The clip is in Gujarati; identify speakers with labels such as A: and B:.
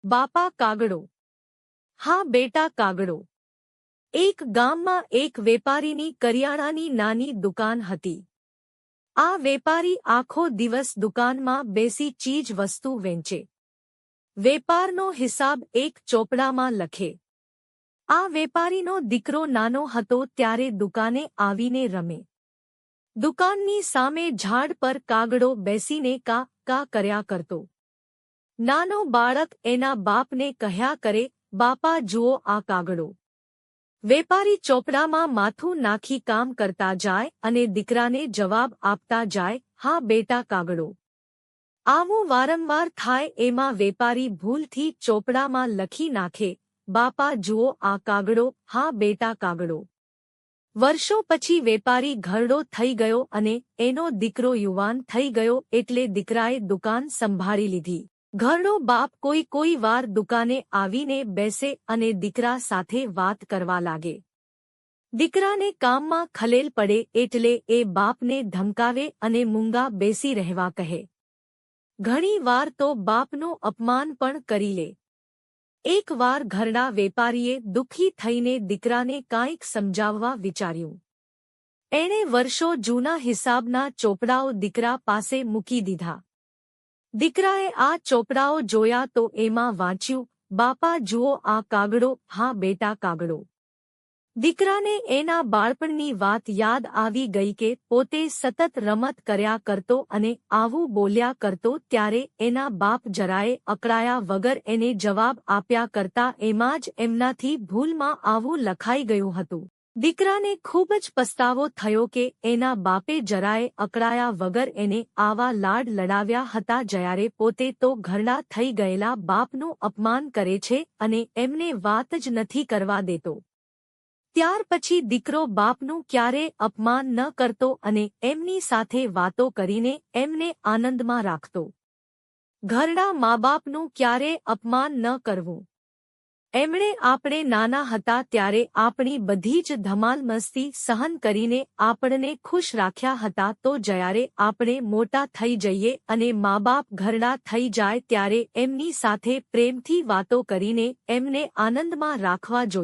A: બાપા કાગડો. હા બેટા કાગડો. એક ગામમાં એક વેપારીની કરિયાણાની નાની દુકાન હતી. આ વેપારી આખો દિવસ દુકાનમાં બેસી ચીજ વસ્તુ વેચે. વેપારનો હિસાબ એક ચોપડામાં લખે. આ વેપારીનો દીકરો નાનો હતો ત્યારે દુકાને આવીને રમે. દુકાનની સામે ઝાડ પર કાગડો બેસીને કા કા કર્યા કરતો. નાનો બાળક એના બાપને કહ્યા કરે, બાપા જુઓ આ કાગડો. વેપારી ચોપડામાં માથું નાખી કામ કરતા જાય અને દીકરાને જવાબ આપતા જાય, હા બેટા કાગડો. આવું વારંવાર થાય એમાં વેપારી ભૂલથી ચોપડામાં લખી નાખે, બાપા જુઓ આ કાગડો, હા બેટા કાગડો. વર્ષો પછી વેપારી ઘરડો થઈ ગયો અને એનો દીકરો યુવાન થઈ ગયો એટલે દીકરાએ દુકાન સંભાળી લીધી. ઘરડો બાપ કોઈ વાર દુકાને આવીને બેસે અને દીકરા સાથે વાત કરવા લાગે. દીકરાને કામમાં ખલેલ પડે એટલે એ બાપને ધમકાવે અને મૂંગા બેસી રહેવા કહે. ઘણી વાર તો બાપનું અપમાન પણ કરી લે. એક વાર ઘરડા વેપારીએ દુઃખી થઈને દીકરાને કાંઈક સમજાવવા વિચાર્યું. એણે વર્ષો જૂના હિસાબના ચોપડાઓ દીકરા પાસે મૂકી દીધા. દીકરાએ આ ચોપડાઓ જોયા તો એમાં વાંચ્યું, બાપા જુઓ આ કાગડો, હા બેટા કાગડો. દીકરાને એના બાળપણની વાત યાદ આવી ગઈ કે પોતે સતત રમત કર્યા કરતો અને આવું બોલ્યા કરતો ત્યારે એના બાપ જરાયે અકળાયા વગર એને જવાબ આપ્યા કરતા એમાં જ એમનાથી ભૂલમાં આવું લખાઈ ગયું હતું. દીકરાને ખૂબ જ પસ્તાવો થયો કે એના બાપે જરાયે અકળાયા વગર એને આવા લાડ લડાવ્યા હતા જ્યારે પોતે તો ઘરડા થઈ ગયેલા બાપનું અપમાન કરે છે અને એમને વાત જ નથી કરવા દેતો. ત્યાર પછી દીકરો બાપનું ક્યારે અપમાન ન કરતો અને એમની સાથે વાતો કરીને એમને આનંદમાં રાખતો. ઘરડા મા-બાપનું ક્યારે અપમાન ન કરવું. એમણે આપણે નાના હતા ત્યારે આપણી બધી જ ધમાલ મસ્તી સહન કરીને આપણને ખુશ રાખ્યા હતા તો જ્યારે આપણે મોટા થઈ જઈએ અને મા-બાપ ઘરડા થઈ જાય ત્યારે એમની સાથે પ્રેમથી વાતો કરીને એમને આનંદમાં રાખવા જોઈએ.